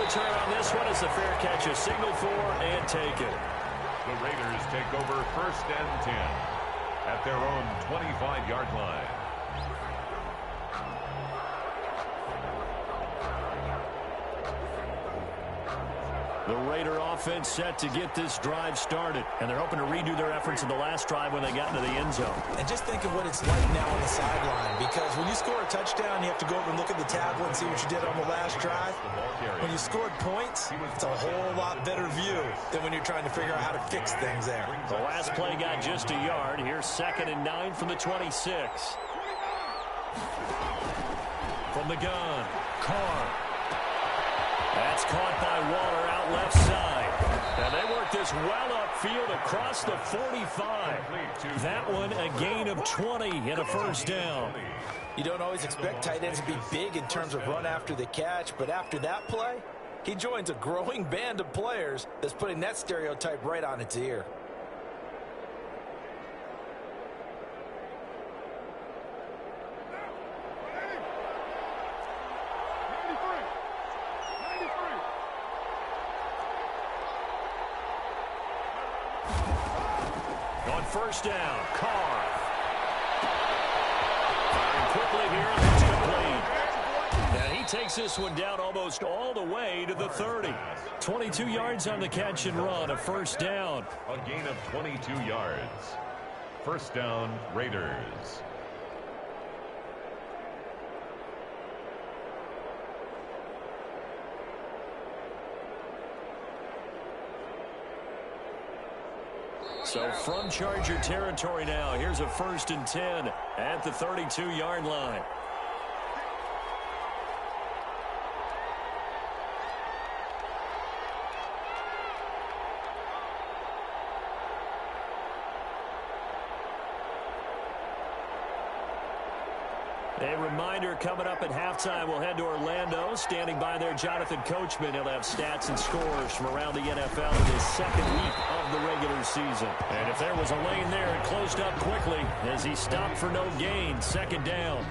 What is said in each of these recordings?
return on this one as the fair catch is signaled for and taken. The Raiders take over 1st and 10 at their own 25-yard line. The Raider offense set to get this drive started, and they're hoping to redo their efforts in the last drive when they got into the end zone. And just think of what it's like now on the sideline, because when you score a touchdown, you have to go over and look at the tablet and see what you did on the last drive. When you scored points, it's a whole lot better view than when you're trying to figure out how to fix things there. The last play got just a yard. Here's 2nd and 9 from the 26. From the gun, Carr. That's caught by Waller out left side. And they work this well upfield across the 45. That one a gain of 20 and a 1st down. You don't always expect tight ends to be big in terms of run after the catch, but after that play, he joins a growing band of players that's putting that stereotype right on its ear. On 1st down, Carr. Firing quickly here, and that's complete. And he takes this one down almost all the way to the 30. 22 yards on the catch and run, a 1st down. A gain of 22 yards. 1st down, Raiders. So from Charger territory now, here's a 1st and 10 at the 32-yard line. A reminder, coming up at halftime, we'll head to Orlando. Standing by there, Jonathan Coachman. He'll have stats and scores from around the NFL in his 2nd week of the regular season. And if there was a lane there, it closed up quickly as he stopped for no gain. 2nd down.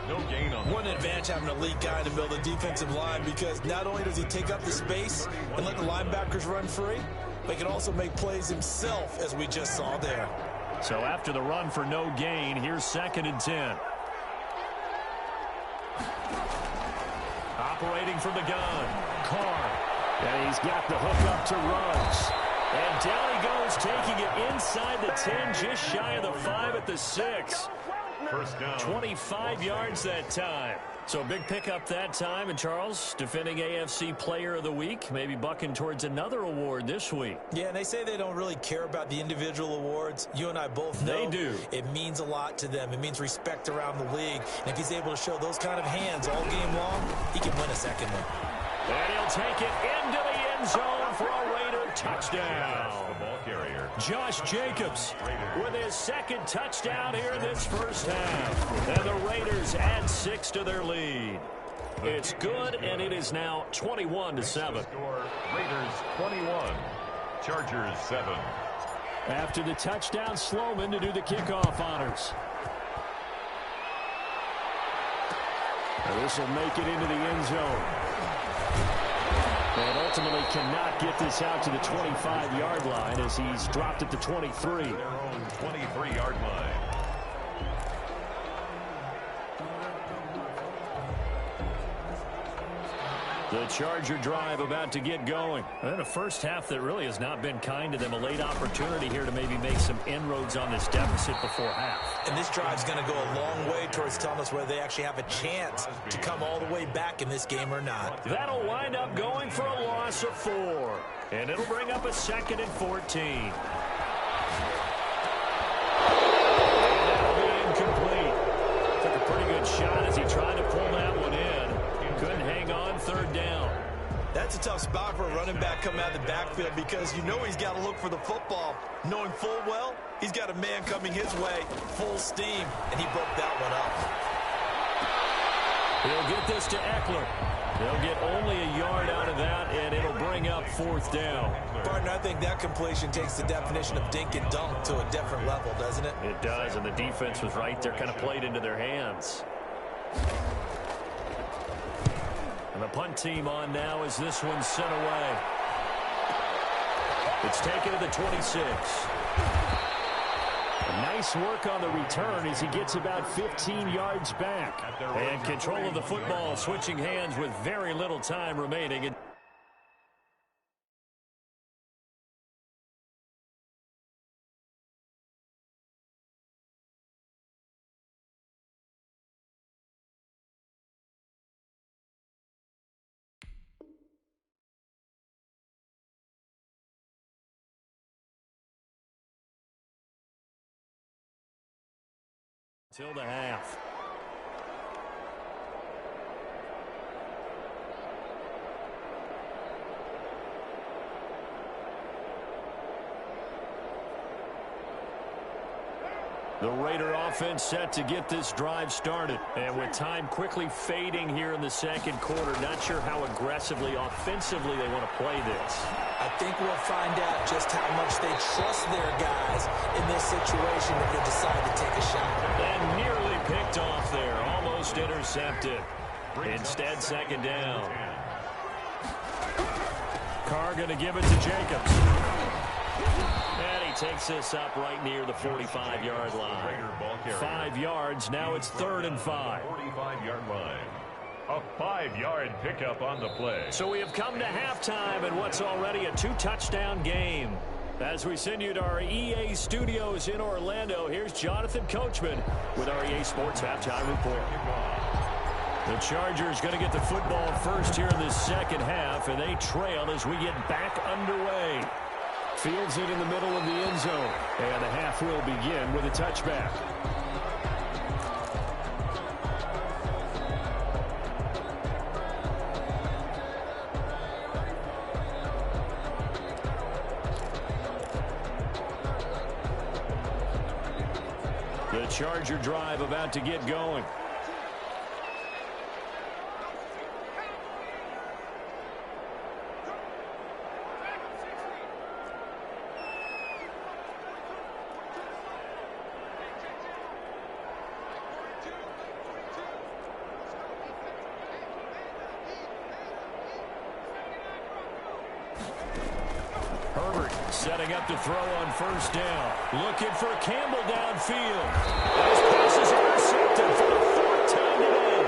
No gain on What an advantage having an elite guy to build a defensive line, because not only does he take up the space and let the linebackers run free, but he can also make plays himself, as we just saw there. So after the run for no gain, here's 2nd and 10. Operating from the gun, Carr. And he's got the hook up to Ruggs. And down he goes, taking it inside the 10, just shy of the 5 at the 6. 1st down. 25 yards that time. So a big pickup that time. And Charles, defending AFC Player of the Week, maybe bucking towards another award this week. Yeah, and they say they don't really care about the individual awards. You and I both know they do. It means a lot to them. It means respect around the league. And if he's able to show those kind of hands all game long, he can win a 2nd one. And he'll take it into the end zone for a Raider touchdown. The ball carrier. Josh Jacobs with his 2nd touchdown here in this 1st half. And the Raiders add 6 to their lead. It's good, and it is now 21-7. Raiders 21, Chargers 7. After the touchdown, Sloman to do the kickoff honors. And this will make it into the end zone. And ultimately cannot get this out to the 25-yard line as he's dropped at the 23. Their own 23-yard line. The Charger drive about to get going. And a 1st half that really has not been kind to them. A late opportunity here to maybe make some inroads on this deficit before half. And this drive's going to go a long way towards telling us whether they actually have a chance to come all the way back in this game or not. That'll wind up going for a loss of 4. And it'll bring up a 2nd and 14. And that'll be incomplete. Took a pretty good shot as he tried to pull that one in. Couldn't hang on, 3rd down. That's a tough spot for a running back coming out of the backfield, because you know he's got to look for the football, knowing full well he's got a man coming his way, full steam, and he broke that one up. He'll get this to Eckler. They'll get only a yard out of that, and it'll bring up 4th down. Partner, I think that completion takes the definition of dink and dunk to a different level, doesn't it? It does, and the defense was right there, kind of played into their hands. And the punt team on now as this one's sent away. It's taken to the 26. Nice work on the return as he gets about 15 yards back. And control of the football switching hands with very little time remaining. Till the half. The Raider offense set to get this drive started. And with time quickly fading here in the second quarter, not sure how aggressively, offensively they want to play this. I think we'll find out just how much they trust their guys in this situation if they decide to take a shot. And nearly picked off there, almost intercepted. Instead, second down. Carr going to give it to Jacobs. And he takes this up right near the 45-yard line. 5 yards, now it's 3rd and 5. 45-yard line. A 5-yard pickup on the play. So we have come to halftime in what's already a 2-touchdown game. As we send you to our EA studios in Orlando, here's Jonathan Coachman with our EA Sports Halftime Report. The Chargers going to get the football first here in the second half, and they trail as we get back underway. Fields it in the middle of the end zone, and the half will begin with a touchback. The Charger drive about to get going. Setting up to throw on first down. Looking for Campbell downfield. This pass is intercepted for the 4th time today.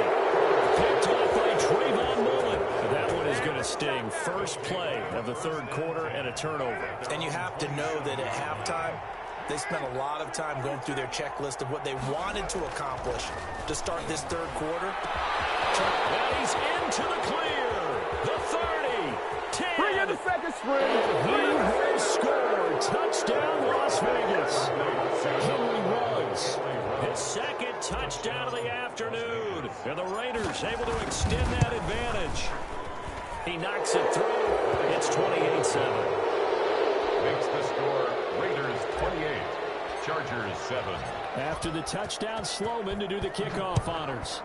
Picked off by Trayvon Mullen. That one is going to sting. First play of the 3rd quarter and a turnover. And you have to know that at halftime, they spent a lot of time going through their checklist of what they wanted to accomplish to start this 3rd quarter. And he's into the clear. The 30. 10. Bring in the second string. He will score. Touchdown, Las Vegas. Henry Ruggs. His 2nd touchdown of the afternoon. And the Raiders able to extend that advantage. He knocks it through. It's 28-7. Makes the score Raiders 28, Chargers 7. After the touchdown, Sloman to do the kickoff honors.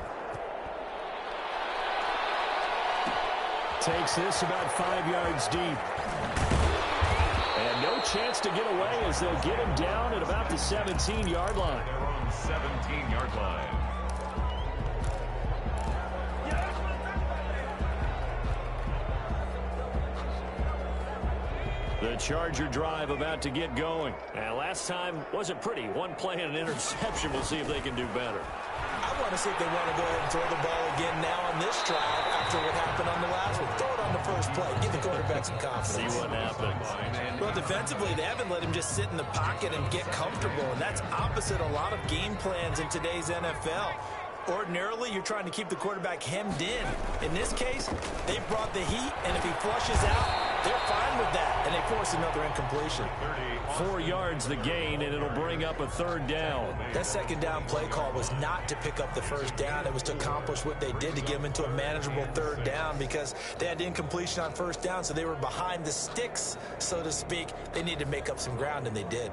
Takes this about 5 yards deep. And no chance to get away as they'll get him down at about the 17-yard line. Their own 17-yard line. The Charger drive about to get going. And last time wasn't pretty. One play and an interception. We'll see if they can do better. I want to see if they want to go ahead and throw the ball again now on this drive after what happened on the last one. Throw it on the first play. Give the quarterback some confidence. See what happens. Well, defensively, they haven't let him just sit in the pocket and get comfortable, and that's opposite a lot of game plans in today's NFL. Ordinarily, you're trying to keep the quarterback hemmed in. In this case, they brought the heat, and if he flushes out, they're fine with that, and they force another incompletion. 4 yards the gain, and it'll bring up a 3rd down. That 2nd down play call was not to pick up the 1st down. It was to accomplish what they did to get them into a manageable 3rd down because they had incompletion on 1st down, so they were behind the sticks, so to speak. They needed to make up some ground, and they did.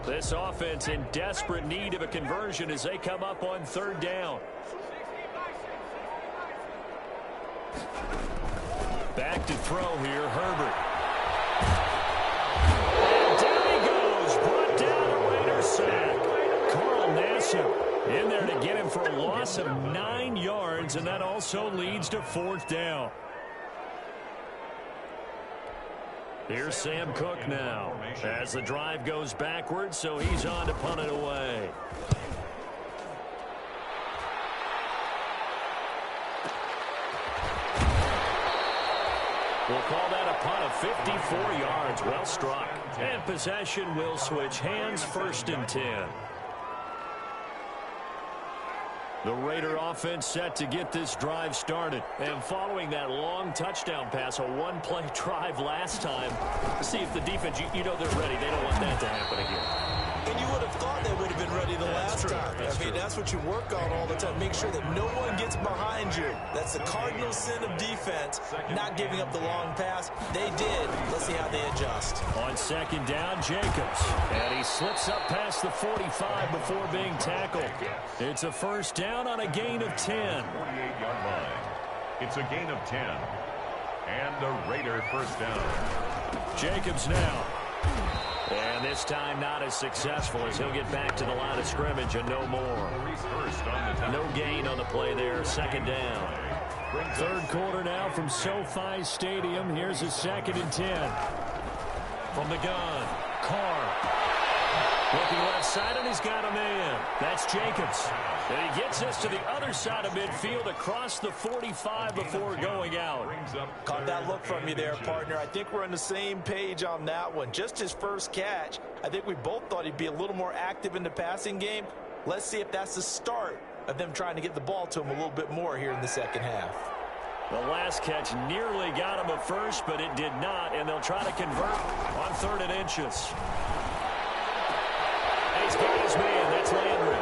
This offense in desperate need of a conversion as they come up on 3rd down. Back to throw here, Herbert. And down he goes. Brought down a Raider sack. Carl Nassib in there to get him for a loss of 9 yards, and that also leads to 4th down. Here's Sam Cook now as the drive goes backwards, so he's on to punt it away. We'll call that a punt of 54 yards. Well struck. And possession will switch hands, 1st and 10. The Raider offense set to get this drive started. And following that long touchdown pass, a one-play drive last time, see if the defense, you know they're ready. They don't want that to happen again. And you would have thought they would have been ready the last time. I mean, that's what you work on all the time. Make sure that no one gets behind you. That's the cardinal sin of defense, not giving up the long pass. They did. Let's see how they adjust. On 2nd down, Jacobs. And he slips up past the 45 before being tackled. It's a 1st down on a gain of 10. 48-yard line. It's a gain of 10. And a Raider 1st down. Jacobs now. And this time not as successful as he'll get back to the line of scrimmage and no more. No gain on the play there. 2nd down. 3rd quarter now from SoFi Stadium. Here's a 2nd and 10. From the gun, Carr. Looking left side, and he's got a man. That's Jacobs. And he gets us to the other side of midfield across the 45 before going out. Caught that look from you there, partner. I think we're on the same page on that one. Just his first catch. I think we both thought he'd be a little more active in the passing game. Let's see if that's the start of them trying to get the ball to him a little bit more here in the 2nd half. The last catch nearly got him a first, but it did not, and they'll try to convert on 3rd and inches. He's got his man. That's Landry.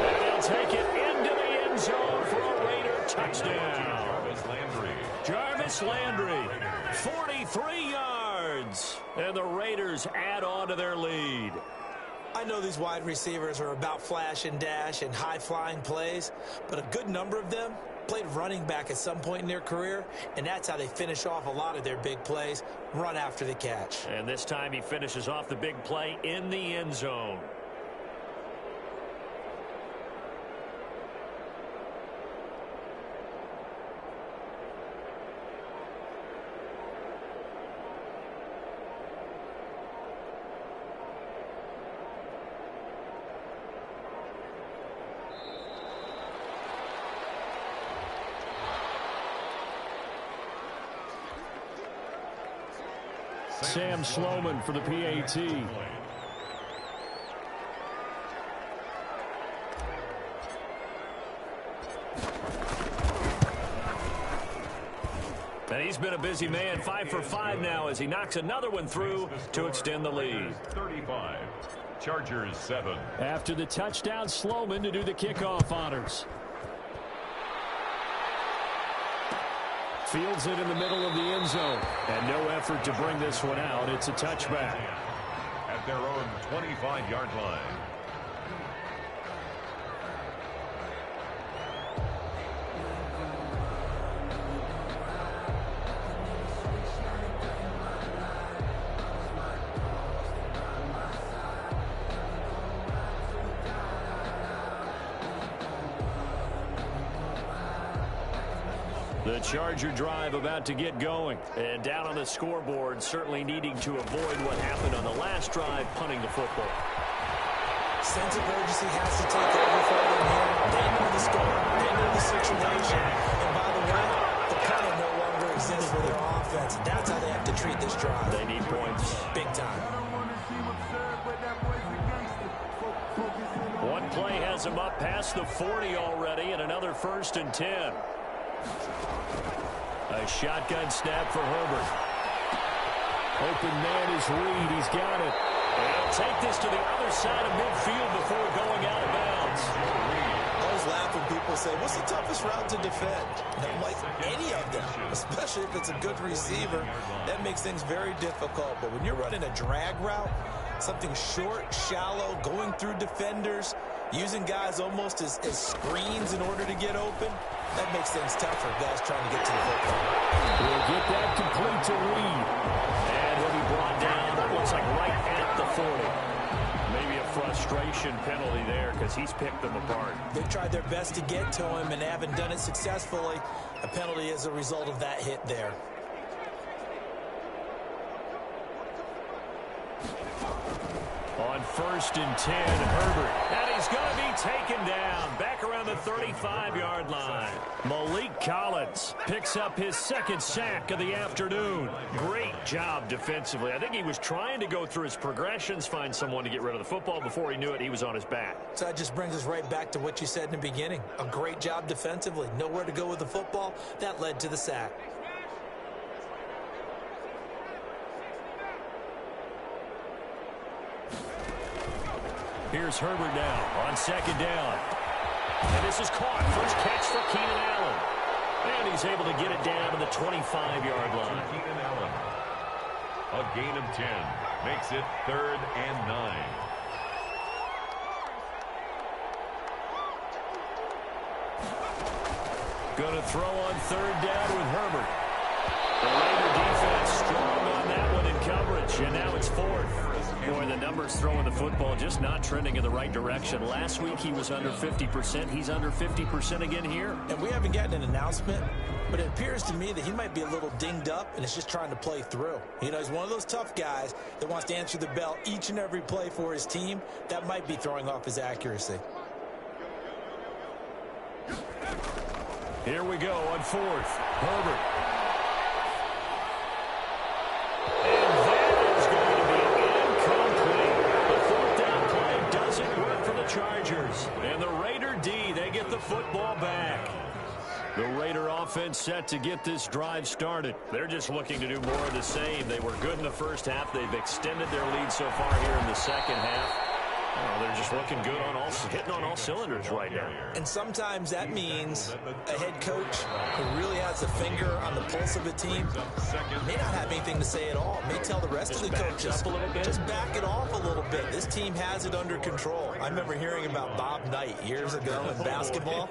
And he'll take it into the end zone for a Raider touchdown. Jarvis Landry, 43 yards. And the Raiders add on to their lead. I know these wide receivers are about flash and dash and high-flying plays, but a good number of them played running back at some point in their career, and that's how they finish off a lot of their big plays, run after the catch. And this time he finishes off the big play in the end zone. Sam Sloman for the PAT. And he's been a busy man, 5 for 5 now as he knocks another one through to extend the lead. 35. Chargers 7. After the touchdown, Sloman to do the kickoff honors. Fields it in the middle of the end zone. And no effort to bring this one out. It's a touchback. At their own 25-yard line. The Charger drive about to get going. And down on the scoreboard, certainly needing to avoid what happened on the last drive, punting the football. Sense of urgency has to take over for them here. They know the score. They know the situation. And by the way, the punt no longer exists for their offense. That's how they have to treat this drive. They need points. Big time. One play has them up past the 40 already, and another 1st and 10. A shotgun snap for Herbert. Open man is Reed. He's got it. And he'll take this to the other side of midfield before going out of bounds. I always laugh when people say, what's the toughest route to defend? And I'm like, any of them, especially if it's a good receiver. That makes things very difficult. But when you're running a drag route, something short, shallow, going through defenders, using guys almost as screens in order to get open, That makes things tough for guys trying to get to the football. He'll get that complete to Reed. And he'll be brought down, it looks like right at the 40. Maybe a frustration penalty there because he's picked them apart. They've tried their best to get to him and haven't done it successfully. A penalty as a result of that hit there. On 1st and 10, Herbert. And he's going to be taken down. Back around the 35-yard line. Malik Collins picks up his 2nd sack of the afternoon. Great job defensively. I think he was trying to go through his progressions, find someone to get rid of the football. Before he knew it, he was on his back. So that just brings us right back to what you said in the beginning. A great job defensively. Nowhere to go with the football. That led to the sack. Here's Herbert now on 2nd down. And this is caught. First catch for Keenan Allen. And he's able to get it down to the 25-yard line. Keenan Allen. A gain of 10. Makes it 3rd and 9. Going to throw on 3rd down with Herbert. The Raider defense strong on that one in coverage. And now it's 4th. Boy, the numbers throwing the football just not trending in the right direction. Last week he was under 50%. He's under 50% again here. And we haven't gotten an announcement, but it appears to me that he might be a little dinged up and is just trying to play through. You know, he's one of those tough guys that wants to answer the bell each and every play for his team. That might be throwing off his accuracy. Here we go on 4th. Herbert. Chargers. And the Raider D, they get the football back. The Raider offense set to get this drive started. They're just looking to do more of the same. They were good in the first half. They've extended their lead so far here in the second half. Oh, they're just looking good on hitting on all cylinders right now. And sometimes that means a head coach who really has a finger on the pulse of a team may not have anything to say at all. May tell the rest of the coaches, just back it off a little bit. This team has it under control. I remember hearing about Bob Knight years ago in basketball,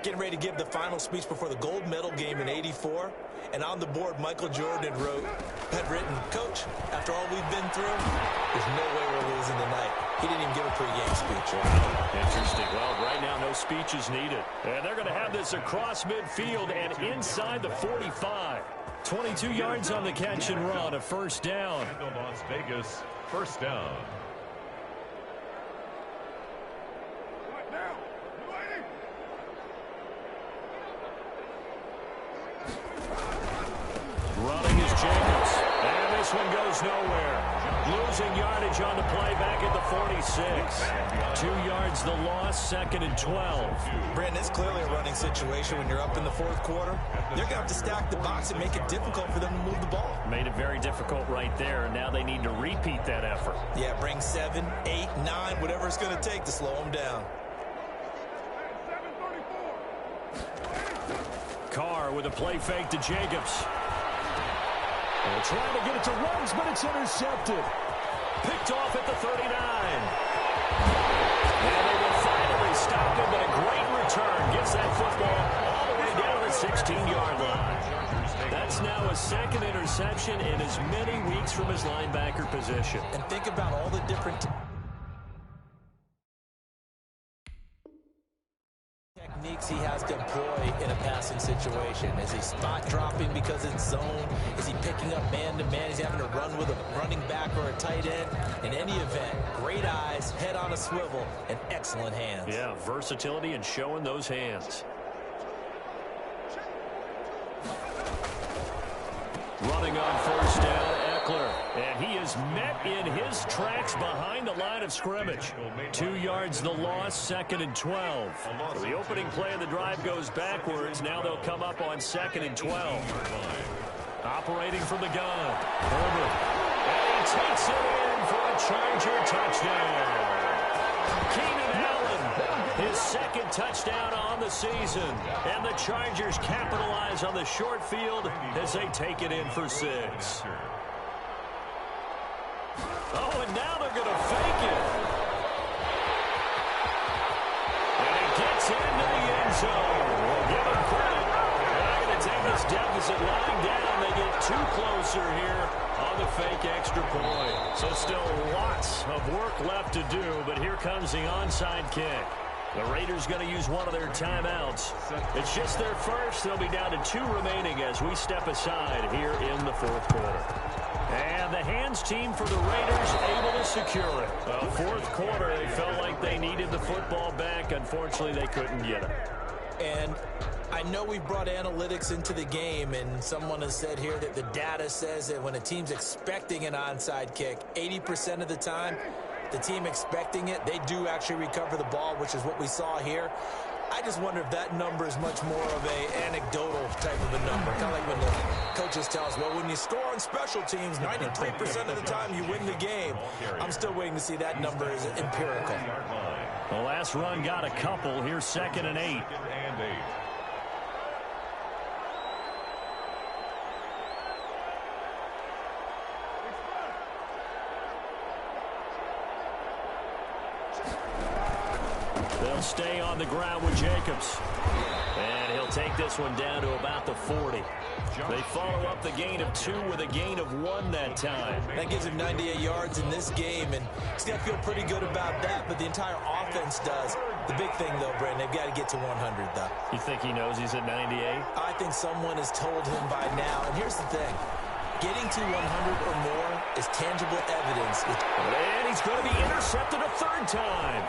getting ready to give the final speech before the gold medal game in '84. And on the board, Michael Jordan had written, "Coach, after all we've been through, there's no way we're losing tonight." He didn't even give a pregame speech. Interesting. Well, right now, no speech is needed. And they're going to have this across midfield and inside the 45. 22 yards on the catch and run, a 1st down. Las Vegas, 1st down. Running is Jacobs. And this one goes nowhere. Losing yardage on the play back at the 46. 2 yards the loss, 2nd and 12. Brandon, it's clearly a running situation when you're up in the 4th quarter. They're going to have to stack the box and make it difficult for them to move the ball. Made it very difficult right there. Now they need to repeat that effort. Yeah, bring 7, 8, 9, whatever it's going to take to slow them down. Carr with a play fake to Jacobs. They're trying to get it to Ruggs, but it's intercepted. Picked off at the 39. And they will finally stop him, but a great return gets that football all the way down the 16-yard line. That's now a 2nd interception in as many weeks from his linebacker position. And think about all the different techniques he has to employ in a passing situation. Is he spot dropping because it's zone? Is he picking up man-to-man? Is he having to run with a running back or a tight end? In any event, great eyes, head on a swivel, and excellent hands. Yeah, versatility and showing those hands. Running on 1st down, Eckler. And he is met in his tracks behind the line of scrimmage. 2 yards the loss, 2nd and 12. So the opening play of the drive goes backwards. Now they'll come up on 2nd and 12. Operating from the gun. Herbert. And he takes it in for a Charger touchdown. Keenan Allen, his 2nd touchdown on the season. And the Chargers capitalize on the short field as they take it in for 6. Oh, and now they're going to fake it. And it gets into the end zone. We'll give him deficit lying down. They get too closer here on the fake extra point. So still lots of work left to do, but here comes the onside kick. The Raiders going to use one of their timeouts. It's just their first. They'll be down to 2 remaining as we step aside here in the fourth quarter. And the hands team for the Raiders able to secure it. Fourth quarter, they felt like they needed the football back. Unfortunately, they couldn't get it. And I know we brought analytics into the game, and someone has said here that the data says that when a team's expecting an onside kick, 80% of the time, the team expecting it, they do actually recover the ball, which is what we saw here. I just wonder if that number is much more of a anecdotal type of a number. Kind of like when the coaches tell us, well, when you score on special teams, 93% of the time you win the game. I'm still waiting to see that number is empirical. The last run got a couple. Here's 2nd and 8. They'll stay on the ground with Jacobs. And he'll take this one down to about the 40. They follow up the gain of 2 with a gain of 1 that time. That gives him 98 yards in this game, and he's got to feel pretty good about that, but the entire offense does. The big thing, though, Brandon, they've got to get to 100, though. You think he knows he's at 98? I think someone has told him by now. And here's the thing. Getting to 100 or more is tangible evidence. And he's going to be intercepted a 3rd time.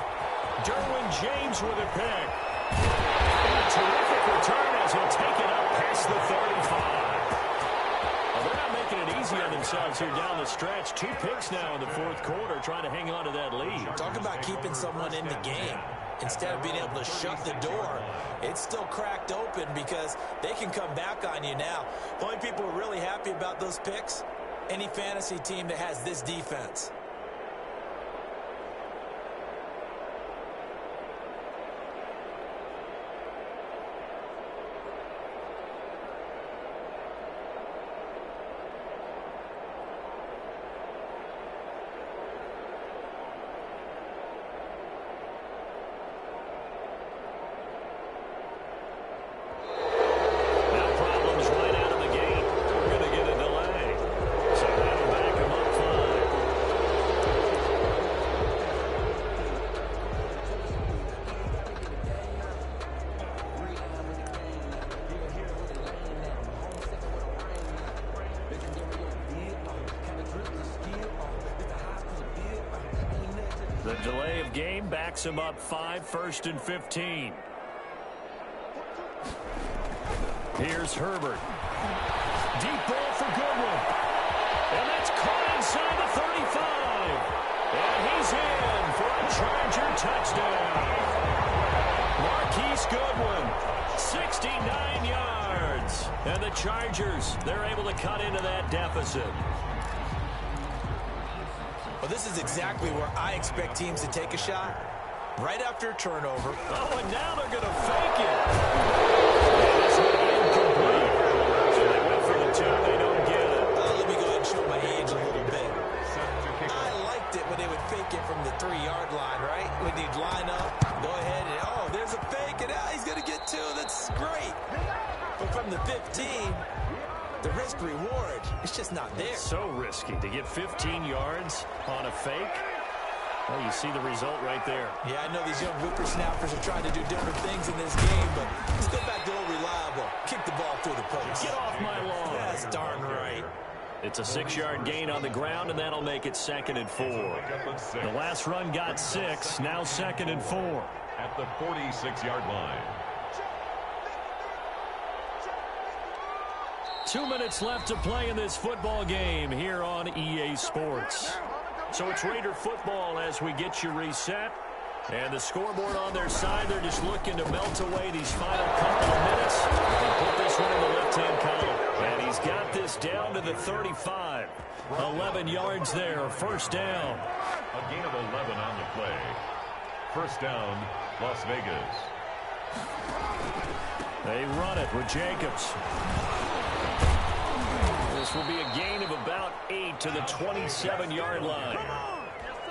Derwin James with a pick. And a terrific return as he'll take it up past the 35. Well, they're not making it easy on themselves here down the stretch. 2 picks now in the fourth quarter trying to hang on to that lead. Talk about keeping someone in the game. Instead of being able to shut the door, it's still cracked open because they can come back on you now. The only people who are really happy about those picks, any fantasy team that has this defense. The delay of game backs him up 5, 1st and 15. Here's Herbert. Deep ball for Goodwin. And that's caught inside the 35. And he's in for a Charger touchdown. Marquise Goodwin, 69 yards. And the Chargers, they're able to cut into that deficit. Well, this is exactly where I expect teams to take a shot. Right after a turnover. Oh, and now they're going to fake it. And it's incomplete. So they went for the 2. They don't get it. Let me go ahead and show my age a little bit. I liked it when they would fake it from the 3-yard line, right? When they'd line up, go ahead, and, oh, there's a fake, and he's going to get 2. That's great. But from the 15... the risk-reward, it's just not there. So risky to get 15 yards on a fake. Well, you see the result right there. Yeah, I know these young whippersnappers are trying to do different things in this game, but let's go back to old reliable. Kick the ball through the post. Get off my lawn. That's darn right. It's a 6-yard gain on the ground, and that'll make it 2nd and 4. The last run got 6, now 2nd and 4. At the 46-yard line. 2 minutes left to play in this football game here on EA Sports. So it's Raider football as we get you reset. And the scoreboard on their side, they're just looking to melt away these final couple of minutes and put this one in the left-hand column. And he's got this down to the 35. 11 yards there, 1st down. A gain of 11 on the play. 1st down, Las Vegas. They run it with Jacobs. This will be a gain of about 8 to the 27-yard line.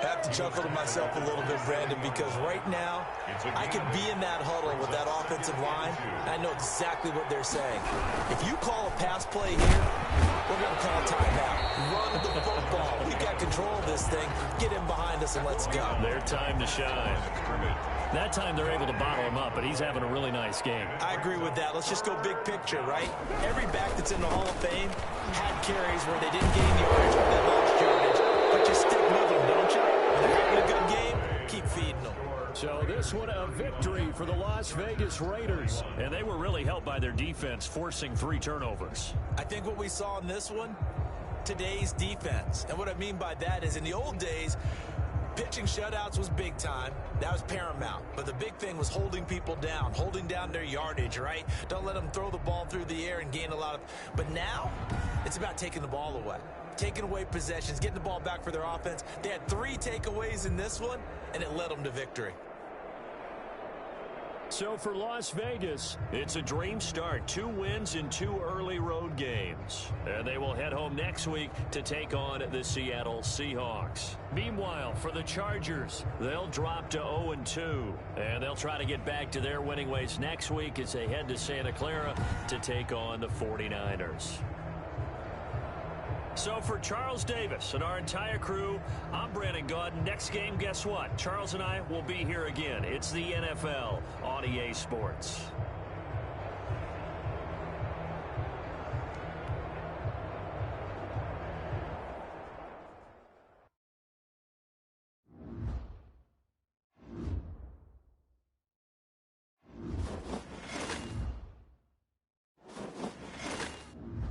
I have to chuckle to myself a little bit, Brandon, because right now I could be in that huddle with that offensive line. I know exactly what they're saying. If you call a pass play here, we're going to call a timeout. Run the football. We got control of this thing. Get him behind us and let's go. Their time to shine. That time they're able to bottle him up, but he's having a really nice game. I agree with that. Let's just go big picture, right? Every back that's in the Hall of Fame had carries where they didn't gain yardage, but they lost yardage. But you stick with them, don't you? When they're having a good game, keep feeding them. So this one a victory for the Las Vegas Raiders. And they were really helped by their defense, forcing 3 turnovers. I think what we saw in this one, today's defense. And what I mean by that is in the old days, pitching shutouts was big time. That was paramount. But the big thing was holding people down, holding down their yardage, right? Don't let them throw the ball through the air and gain a lot of... But now, it's about taking the ball away. Taking away possessions, getting the ball back for their offense. They had 3 takeaways in this one, and it led them to victory. So for Las Vegas, it's a dream start. 2 wins in 2 early road games. And they will head home next week to take on the Seattle Seahawks. Meanwhile, for the Chargers, they'll drop to 0-2. And they'll try to get back to their winning ways next week as they head to Santa Clara to take on the 49ers. So for Charles Davis and our entire crew, I'm Brandon Gaudin. Next game, guess what? Charles and I will be here again. It's the NFL on EA Sports.